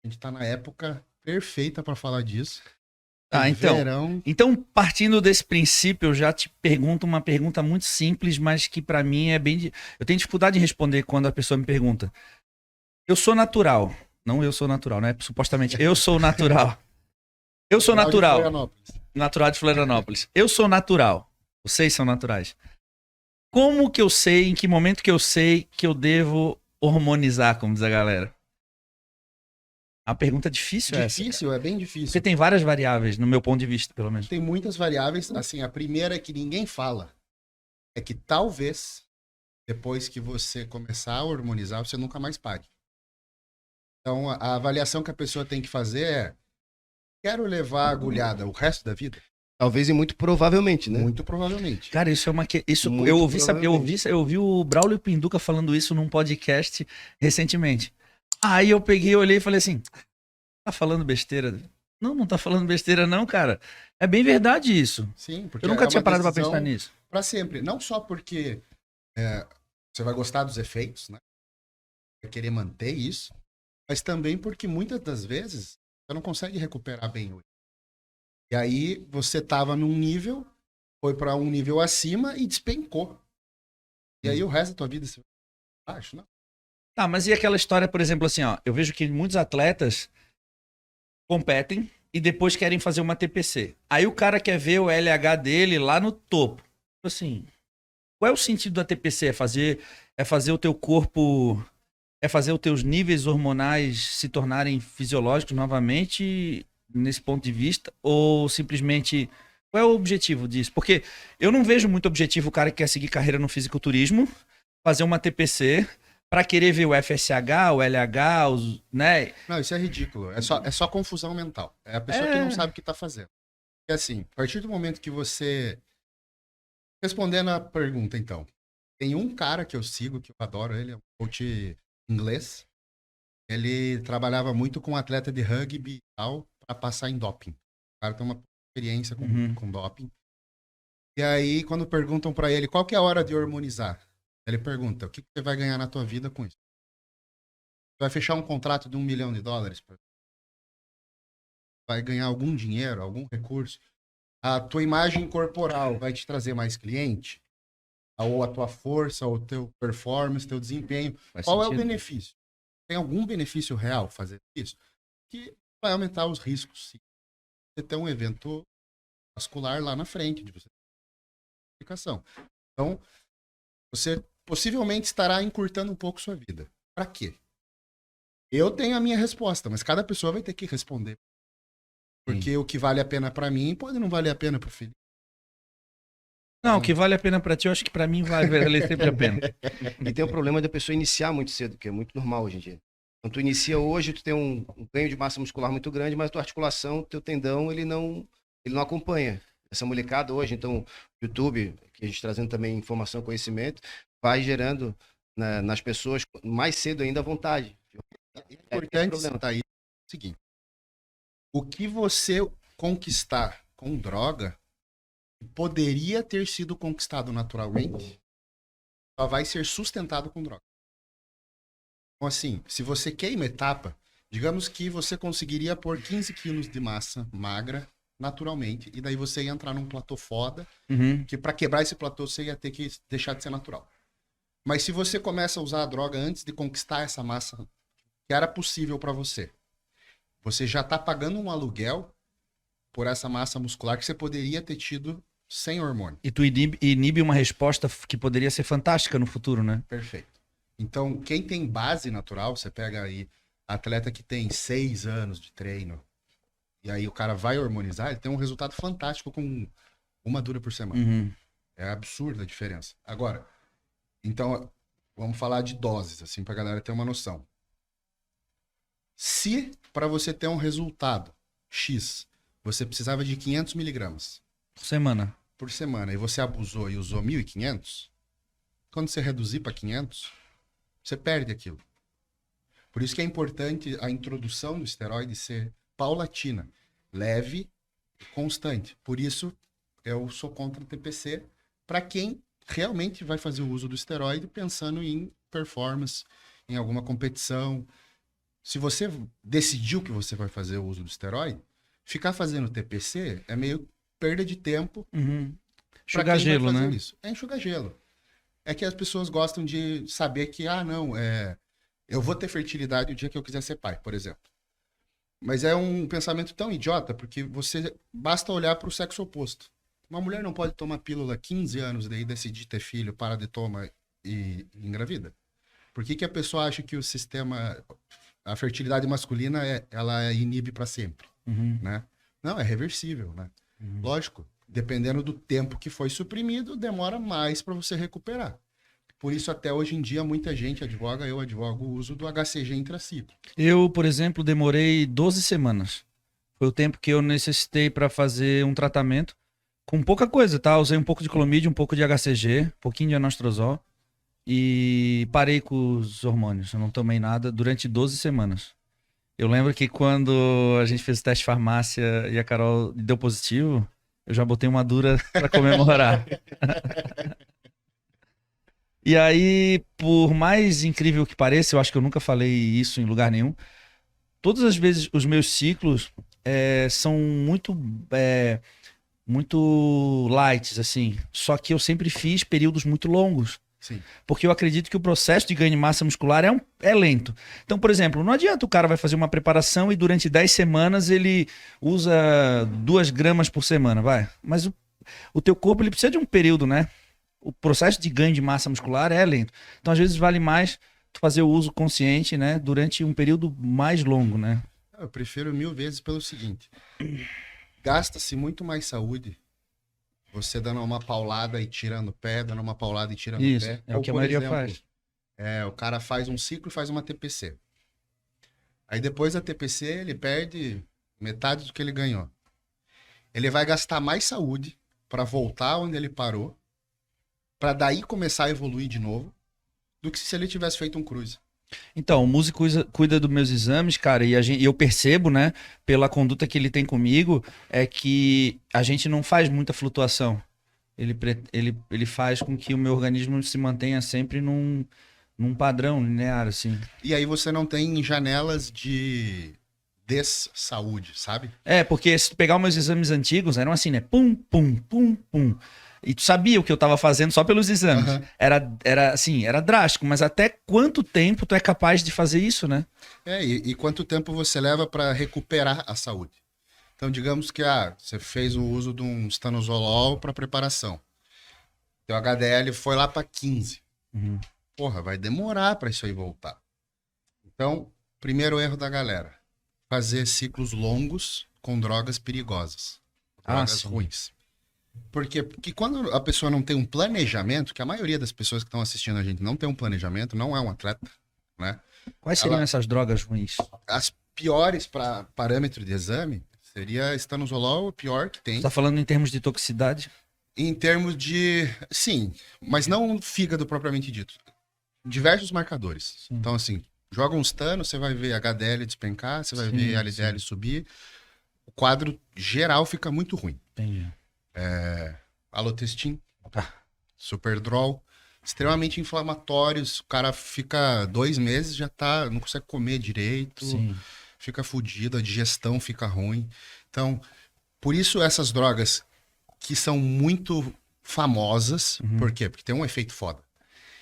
A gente tá na época perfeita para falar disso. Ah, então. Verão. Então, partindo desse princípio, eu já te pergunto uma pergunta muito simples, mas que pra mim é bem. Eu tenho dificuldade em responder quando a pessoa me pergunta. Eu sou natural. Não, eu sou natural, né? Supostamente, eu sou natural. Eu sou Natural de natural. Florianópolis. Natural de Florianópolis. Eu sou natural. Vocês são naturais. Como que eu sei, em que momento que eu sei que eu devo hormonizar, como diz a galera? A pergunta difícil é essa, cara. Difícil, é bem Porque difícil. tem várias variáveis, no meu ponto de vista, pelo menos. Tem muitas variáveis. Assim, a primeira é que ninguém fala. É que talvez, depois que você começar a hormonizar, você nunca mais pare. Então, a avaliação que a pessoa tem que fazer é: quero levar a agulhada o resto da vida? Talvez e muito provavelmente, né? Muito provavelmente. Cara, isso é uma que isso Muito eu ouvi, provavelmente. eu ouvi o Braulio Pinduca falando isso num podcast recentemente. Aí eu peguei, olhei e falei assim: "Tá falando besteira?" Não, não tá falando besteira não, cara. É bem verdade isso. Sim, porque Eu é nunca uma tinha parado pra decisão pensar nisso. para sempre. Não só porque você vai gostar dos efeitos, né? Vai querer manter isso, mas também porque muitas das vezes você não consegue recuperar bem hoje. E aí você tava num nível, foi para um nível acima e despencou. E aí o resto da tua vida você vai baixo, não? Tá, mas e aquela história, por exemplo, assim, ó, eu vejo que muitos atletas competem e depois querem fazer uma TPC. Aí o cara quer ver o LH dele lá no topo. Assim, qual é o sentido da TPC? É fazer o teu corpo, é fazer os teus níveis hormonais se tornarem fisiológicos novamente nesse ponto de vista? Ou simplesmente, qual é o objetivo disso? Porque eu não vejo muito objetivo o cara que quer seguir carreira no fisiculturismo, fazer uma TPC para querer ver o FSH, o LH, os, né? Não, isso é ridículo. É só confusão mental. É a pessoa que não sabe o que tá fazendo. É assim, a partir do momento que você... Respondendo a pergunta, então. Tem um cara que eu sigo, que eu adoro ele, é um coach inglês. Ele trabalhava muito com atleta de rugby e tal, para passar em doping. O cara tem uma experiência com doping. E aí, quando perguntam para ele qual que é a hora de hormonizar, ele pergunta: o que você vai ganhar na tua vida com isso? Você vai fechar um contrato de $1 milhão? Vai ganhar algum dinheiro, algum recurso? A tua imagem corporal vai te trazer mais cliente? Ou a tua força, ou o teu performance, teu desempenho? Qual é o benefício? Tem algum benefício real fazer isso? Que vai aumentar os riscos, sim. Você ter um evento vascular lá na frente de você. Então, você possivelmente estará encurtando um pouco sua vida. Para quê? Eu tenho a minha resposta, mas cada pessoa vai ter que responder. Porque o que vale a pena para mim pode não valer a pena pro filho. Não, o que vale a pena pra ti, eu acho que pra mim vai valer sempre a pena. E tem o problema da pessoa iniciar muito cedo, que é muito normal hoje em dia. Então, tu inicia hoje, tu tem um ganho de massa muscular muito grande, mas tua articulação, teu tendão, ele não acompanha. Essa molecada hoje, então, YouTube, que a gente trazendo também informação, conhecimento, vai gerando nas pessoas mais cedo ainda a vontade. É importante citar isso. É o seguinte: o que você conquistar com droga poderia ter sido conquistado naturalmente, só vai ser sustentado com droga. Então, assim, se você queima etapa, digamos que você conseguiria pôr 15 quilos de massa magra naturalmente, e daí você ia entrar num platô foda, que para quebrar esse platô você ia ter que deixar de ser natural. Mas se você começa a usar a droga antes de conquistar essa massa que era possível para você, você já tá pagando um aluguel por essa massa muscular que você poderia ter tido sem hormônio. E tu inibe uma resposta que poderia ser fantástica no futuro, né? Perfeito. Então, quem tem base natural, você pega aí atleta que tem 6 anos de treino, e aí o cara vai hormonizar, ele tem um resultado fantástico com uma dura por semana. É absurda a diferença. Agora, então, vamos falar de doses, assim, pra galera ter uma noção. Se para você ter um resultado X, você precisava de 500 miligramas por semana, e você abusou e usou 1.500, quando você reduzir para 500, você perde aquilo. Por isso que é importante a introdução do esteroide ser paulatina, leve e constante. Por isso eu sou contra o TPC para quem realmente vai fazer o uso do esteroide pensando em performance, em alguma competição. se você decidiu que você vai fazer o uso do esteroide, ficar fazendo TPC é meio perda de tempo Uhum. para Enxugar quem vai gelo, fazer né? isso. É enxugar gelo. É que as pessoas gostam de saber que, eu vou ter fertilidade o dia que eu quiser ser pai, por exemplo. Mas é um pensamento tão idiota, porque você basta olhar para o sexo oposto. Uma mulher não pode tomar pílula 15 anos, daí decidir ter filho, para de tomar e engravida. Por que a pessoa acha que o sistema, a fertilidade masculina, ela inibe para sempre, Uhum. né? Não, é reversível, né? Uhum. Lógico, dependendo do tempo que foi suprimido, demora mais para você recuperar. Por isso, até hoje em dia, muita gente advoga, eu advogo o uso do HCG intraciclo. Eu, por exemplo, demorei 12 semanas. Foi o tempo que eu necessitei para fazer um tratamento com pouca coisa, tá? Usei um pouco de clomídia, um pouco de HCG, um pouquinho de anastrozol e parei com os hormônios. Eu não tomei nada durante 12 semanas. Eu lembro que quando a gente fez o teste de farmácia e a Carol deu positivo, eu já botei uma dura para comemorar. E aí, por mais incrível que pareça, eu acho que eu nunca falei isso em lugar nenhum. Todas as vezes os meus ciclos são muito lights, assim. Só que eu sempre fiz períodos muito longos. Sim. Porque eu acredito que o processo de ganho de massa muscular é lento. Então, por exemplo, não adianta o cara vai fazer uma preparação e durante 10 semanas ele usa 2 gramas por semana, vai. Mas o teu corpo ele precisa de um período, né? O processo de ganho de massa muscular é lento. Então, às vezes, vale mais tu fazer o uso consciente, né? Durante um período mais longo, né? Eu prefiro 1000 vezes pelo seguinte. Gasta-se muito mais saúde você dando uma paulada e tirando o pé, dando uma paulada e tirando o Isso, pé. é o Ou, que a por maioria exemplo, faz. o cara faz um ciclo e faz uma TPC. Aí depois da TPC ele perde metade do que ele ganhou. Ele vai gastar mais saúde para voltar onde ele parou, para daí começar a evoluir de novo, do que se ele tivesse feito um cruise. Então, o músico cuida dos meus exames, cara, e eu percebo, né, pela conduta que ele tem comigo, é que a gente não faz muita flutuação. Ele faz com que o meu organismo se mantenha sempre num padrão linear, assim. E aí você não tem janelas de saúde, sabe? Porque se tu pegar os meus exames antigos, eram assim, né? Pum, pum, pum, pum. E tu sabia o que eu tava fazendo só pelos exames. Aham. Era assim, era drástico, mas até quanto tempo tu é capaz de fazer isso, né? E quanto tempo você leva para recuperar a saúde? Então, digamos que você fez o uso de um estanozolol para preparação. Teu HDL foi lá para 15. Uhum. Porra, vai demorar para isso aí voltar. Então, primeiro erro da galera: fazer ciclos longos com drogas perigosas, drogas sim. ruins. Por quê? Porque quando a pessoa não tem um planejamento, que a maioria das pessoas que estão assistindo a gente não tem um planejamento, não é um atleta, né? Quais seriam essas drogas ruins? As piores para parâmetro de exame seria estanozolol, o pior que tem. Você tá falando em termos de toxicidade? Em termos de... Sim, mas não fígado propriamente dito. Diversos marcadores. Sim. Então, assim, joga um stano, você vai ver HDL despencar, você vai Sim, ver LDL subir. O quadro geral fica muito ruim. Entendi. Alotestin, Superdrol, extremamente inflamatórios. O cara fica 2 meses, já não consegue comer direito, Sim. fica fudido, a digestão fica ruim. Então, por isso essas drogas que são muito famosas, por quê? Porque tem um efeito foda.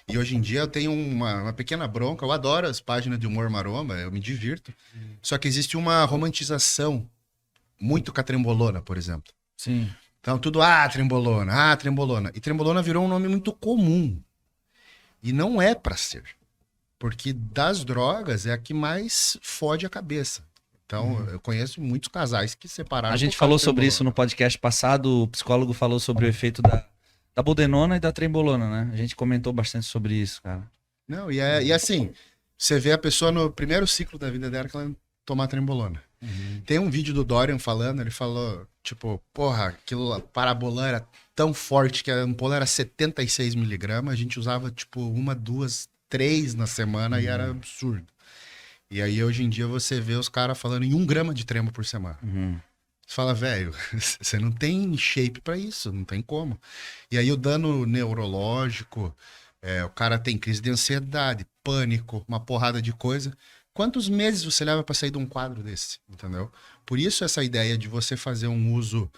E hoje em dia eu tenho uma pequena bronca, eu adoro as páginas de humor maromba, eu me divirto. Só que existe uma romantização muito com a trembolona, por exemplo. Sim. Então, tudo, trembolona. E trembolona virou um nome muito comum. E não é pra ser. Porque das drogas é a que mais fode a cabeça. Então, eu conheço muitos casais que separaram. A gente por causa falou de sobre isso trembolona. no podcast passado, o psicólogo falou sobre o efeito da budenona e da trembolona, né? A gente comentou bastante sobre isso, cara. Não, e assim, você vê a pessoa no primeiro ciclo da vida dela que ela tomar trembolona. Tem um vídeo do Dorian falando, ele falou, tipo, porra, aquilo, parabolan era tão forte que a ampola era 76 miligramas, a gente usava, tipo, 1, 2, 3 na semana e era absurdo. E aí, hoje em dia, você vê os caras falando em 1 grama de tremo por semana. Você fala, velho, você não tem shape pra isso, não tem como. E aí, o dano neurológico, o cara tem crise de ansiedade, pânico, uma porrada de coisa. Quantos meses você leva para sair de um quadro desse, entendeu? Por isso essa ideia de você fazer um uso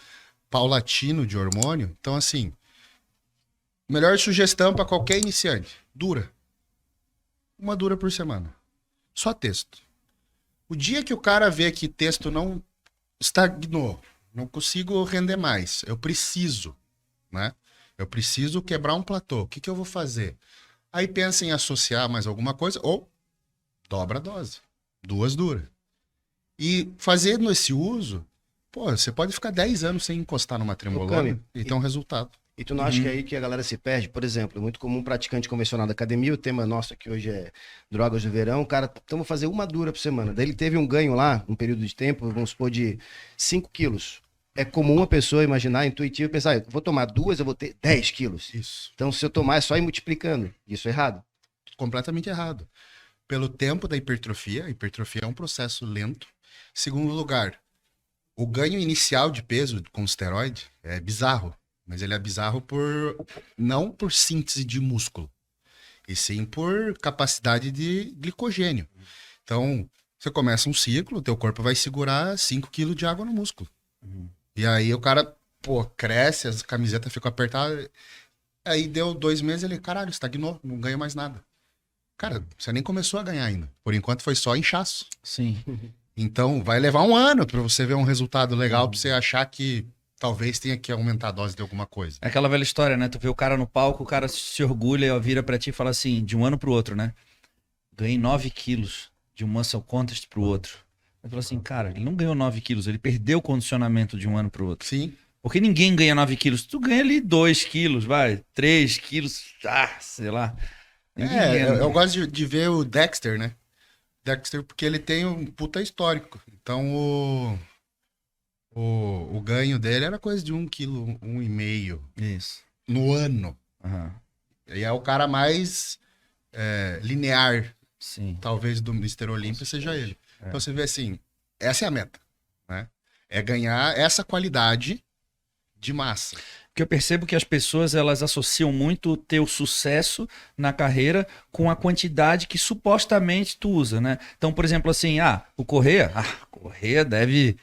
paulatino de hormônio. Então, assim, melhor sugestão para qualquer iniciante, dura. Uma dura por semana. Só texto. O dia que o cara vê que texto não estagnou, não consigo render mais, eu preciso, né? Eu preciso quebrar um platô. O que que eu vou fazer? Aí pensa em associar mais alguma coisa ou dobra a dose. 2 duras. E fazendo esse uso, pô, você pode ficar 10 anos sem encostar numa trembolona e ter um resultado. E tu não acha que é aí que a galera se perde? Por exemplo, é muito comum um praticante convencional da academia, o tema nosso aqui hoje é drogas do verão, o cara, então vou fazer uma dura por semana. Daí ele teve um ganho lá, um período de tempo, vamos supor, de 5 quilos. É comum uma pessoa imaginar, intuitivo, pensar, vou tomar 2, eu vou ter 10 quilos. Isso. Então, se eu tomar, é só ir multiplicando. Isso é errado. Completamente errado. Pelo tempo da hipertrofia, a hipertrofia é um processo lento. Segundo lugar, o ganho inicial de peso com esteroide é bizarro, mas ele é bizarro não por síntese de músculo, e sim por capacidade de glicogênio. Então, você começa um ciclo, o teu corpo vai segurar 5 kg de água no músculo. E aí o cara, pô, cresce, as camisetas ficam apertadas. Aí deu 2 meses, ele, caralho, estagnou, não ganha mais nada. Cara, você nem começou a ganhar ainda. Por enquanto foi só inchaço. Sim. Então vai levar um ano pra você ver um resultado legal, pra você achar que talvez tenha que aumentar a dose de alguma coisa. É aquela velha história, né? Tu vê o cara no palco, o cara se orgulha, vira pra ti e fala assim, de um ano pro outro, né? Ganhei 9 quilos de um muscle contest pro outro. Ele falou assim, cara, ele não ganhou 9 quilos, ele perdeu o condicionamento de um ano pro outro. Sim. Porque ninguém ganha 9 quilos. Tu ganha ali 2 quilos, vai, 3 quilos, sei lá. Ninguém ganha, eu gosto de ver o Dexter, né? Dexter, porque ele tem um puta histórico. Então o ganho dele era coisa de 1 quilo, 1,5 Isso. no ano. Aham. E é o cara mais linear, Sim. talvez, do Mr. Olympia seja ele. Então você vê assim, essa é a meta, né? É ganhar essa qualidade de massa. Porque eu percebo que as pessoas elas associam muito o teu sucesso na carreira com a quantidade que supostamente tu usa, né? Então, por exemplo, assim, o Correia deve...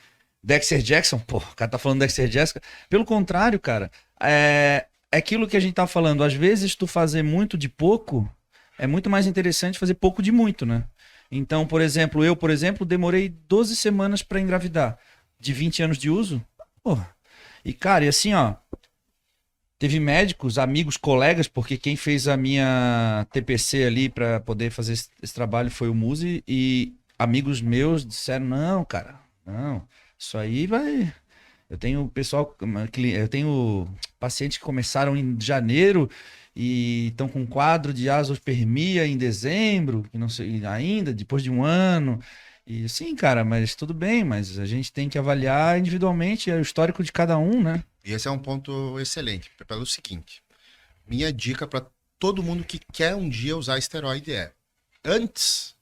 Dexter Jackson, pô, o cara tá falando Dexter Jackson. Pelo contrário, cara, é aquilo que a gente tá falando. Às vezes tu fazer muito de pouco é muito mais interessante fazer pouco de muito, né? Então, por exemplo, eu, demorei 12 semanas pra engravidar. De 20 anos de uso, porra. E, cara, e assim, ó, teve médicos, amigos, colegas, porque quem fez a minha TPC ali pra poder fazer esse trabalho foi o Muzi, e amigos meus disseram, não, cara, não, isso aí vai... Eu tenho pacientes que começaram em janeiro e estão com quadro de azoospermia em dezembro, que não sei ainda, depois de um ano. E sim, cara, mas tudo bem, mas a gente tem que avaliar individualmente o histórico de cada um, né? E esse é um ponto excelente, pelo seguinte. Minha dica para todo mundo que quer um dia usar esteroide antes,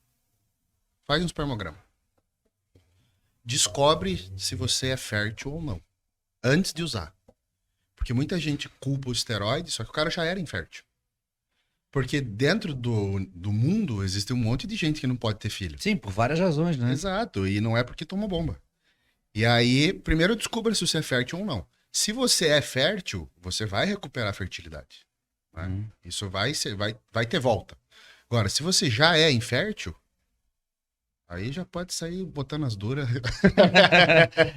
faz um espermograma. Descobre se você é fértil ou não, antes de usar. Porque muita gente culpa o esteroide, só que o cara já era infértil. Porque dentro do mundo existe um monte de gente que não pode ter filho. Sim, por várias razões, né? Exato, e não é porque tomou bomba. E aí, primeiro descubra se você é fértil ou não. Se você é fértil, você vai recuperar a fertilidade. Né? Isso vai ter volta. Agora, se você já é infértil, aí já pode sair botando as duras.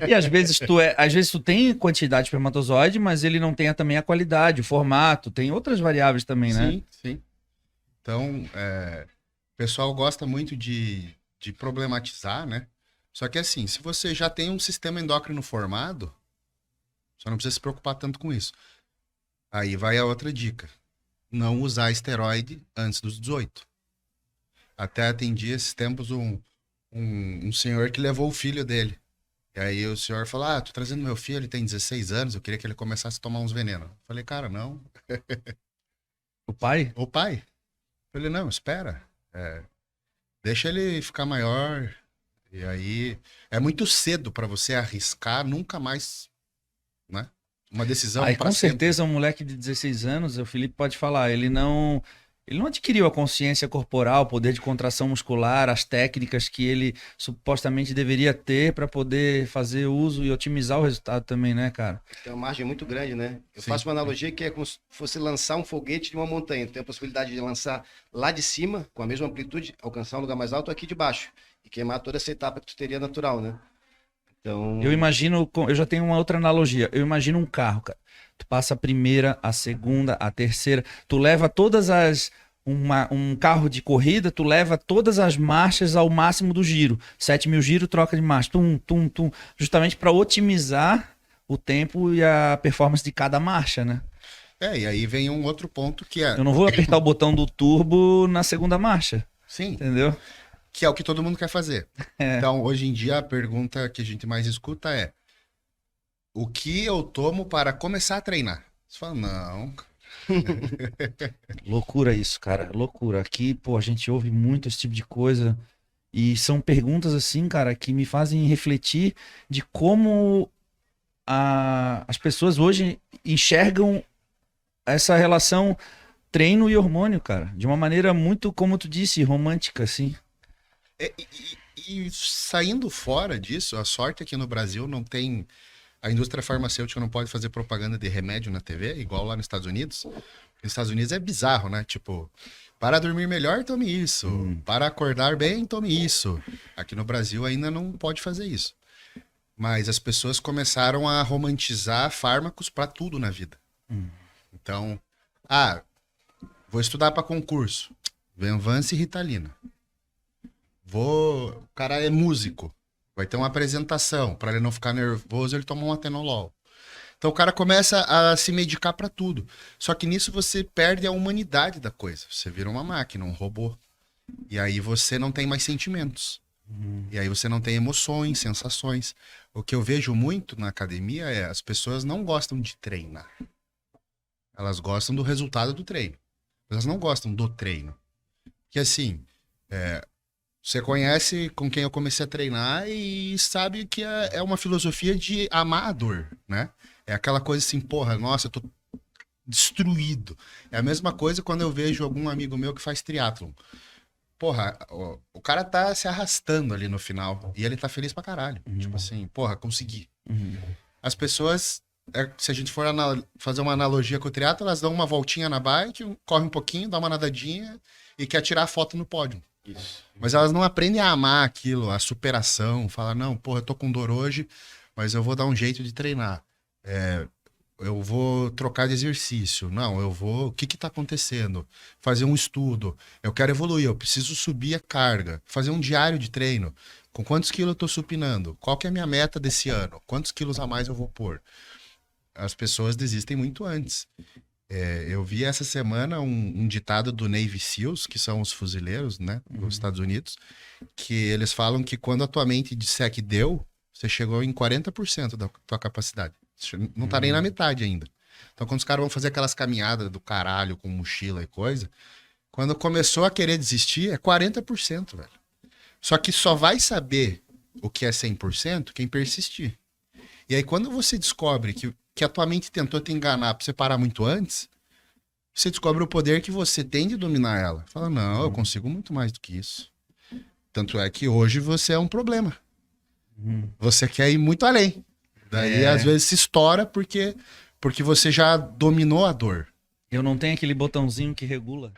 E às vezes tu tem quantidade de espermatozoide, mas ele não tem também a qualidade, o formato, tem outras variáveis também, né? Sim, sim. Então, o pessoal gosta muito de problematizar, né? Só que assim, se você já tem um sistema endócrino formado, você não precisa se preocupar tanto com isso. Aí vai a outra dica. Não usar esteroide antes dos 18. Até atendi esses tempos um senhor que levou o filho dele. E aí o senhor falou, tô trazendo meu filho, ele tem 16 anos, eu queria que ele começasse a tomar uns venenos. Eu falei, cara, não. O pai? O pai. Eu falei, não, espera. Deixa ele ficar maior. E aí, é muito cedo para você arriscar nunca mais, né? Uma decisão Aí para com sempre. certeza um moleque de 16 anos, o Felipe pode falar, ele não Ele não adquiriu a consciência corporal, o poder de contração muscular, as técnicas que ele supostamente deveria ter para poder fazer uso e otimizar o resultado também, né, cara? Tem uma margem muito grande, né? Eu Sim. faço uma analogia que é como se fosse lançar um foguete de uma montanha. Tem a possibilidade de lançar lá de cima, com a mesma amplitude, alcançar um lugar mais alto aqui de baixo. E queimar toda essa etapa que tu teria natural, né? Então, Eu imagino, eu já tenho uma outra analogia. Eu imagino um carro, cara. Tu passa a primeira, a segunda, a terceira. Tu leva todas as. Um carro de corrida, tu leva todas as marchas ao máximo do giro. 7.000 giros, troca de marcha. Tum, tum, tum. Justamente para otimizar o tempo e a performance de cada marcha, né? E aí vem um outro ponto que é. Eu não vou apertar o botão do turbo na segunda marcha. Sim, Entendeu? que é o que todo mundo quer fazer. Então, hoje em dia, a pergunta que a gente mais escuta é: o que eu tomo para começar a treinar? Você fala, não. Loucura isso, cara. Loucura. Aqui, pô, a gente ouve muito esse tipo de coisa. E são perguntas assim, cara, que me fazem refletir de como as pessoas hoje enxergam essa relação treino e hormônio, cara. De uma maneira muito, como tu disse, romântica, assim. E saindo fora disso, a sorte é que no Brasil não tem. A indústria farmacêutica não pode fazer propaganda de remédio na TV, igual lá nos Estados Unidos. Nos Estados Unidos é bizarro, né? Tipo, para dormir melhor, tome isso. Para acordar bem, tome isso. Aqui no Brasil ainda não pode fazer isso. Mas as pessoas começaram a romantizar fármacos para tudo na vida. Então, vou estudar para concurso. Venvance e Ritalina. O cara é músico. Vai ter uma apresentação. Para ele não ficar nervoso, ele toma um atenolol. Então o cara começa a se medicar para tudo. Só que nisso você perde a humanidade da coisa. Você vira uma máquina, um robô. E aí você não tem mais sentimentos. E aí você não tem emoções, sensações. O que eu vejo muito na academia é as pessoas não gostam de treinar. Elas gostam do resultado do treino. Elas não gostam do treino. Que assim, você conhece com quem eu comecei a treinar e sabe que é uma filosofia de amar a dor, né? É aquela coisa assim, porra, nossa, eu tô destruído. É a mesma coisa quando eu vejo algum amigo meu que faz triatlon. Porra, o cara tá se arrastando ali no final e ele tá feliz pra caralho. Tipo assim, porra, consegui. As pessoas, se a gente for fazer uma analogia com o triatlo, elas dão uma voltinha na bike, correm um pouquinho, dá uma nadadinha e quer tirar a foto no pódio. isso. Mas elas não aprendem a amar aquilo, a superação, falar, não, porra, eu tô com dor hoje, mas eu vou dar um jeito de treinar. Eu vou trocar de exercício. Não, eu vou... O que que tá acontecendo? Fazer um estudo. Eu quero evoluir, eu preciso subir a carga. Fazer um diário de treino. Com quantos quilos eu tô supinando? Qual que é a minha meta desse ano? Quantos quilos a mais eu vou pôr? As pessoas desistem muito antes. Eu vi essa semana um ditado do Navy SEALs, que são os fuzileiros, né, dos Estados Unidos, que eles falam que quando a tua mente disser que deu, você chegou em 40% da tua capacidade. Você não tá nem na metade ainda. Então, quando os caras vão fazer aquelas caminhadas do caralho com mochila e coisa, quando começou a querer desistir, é 40%, velho. Só que só vai saber o que é 100% quem persistir. E aí, quando você descobre que a tua mente tentou te enganar pra você parar muito antes, você descobre o poder que você tem de dominar ela. Fala, não, eu consigo muito mais do que isso. Tanto é que hoje você é um problema. Você quer ir muito além. Daí, às vezes, se estoura porque você já dominou a dor. Eu não tenho aquele botãozinho que regula.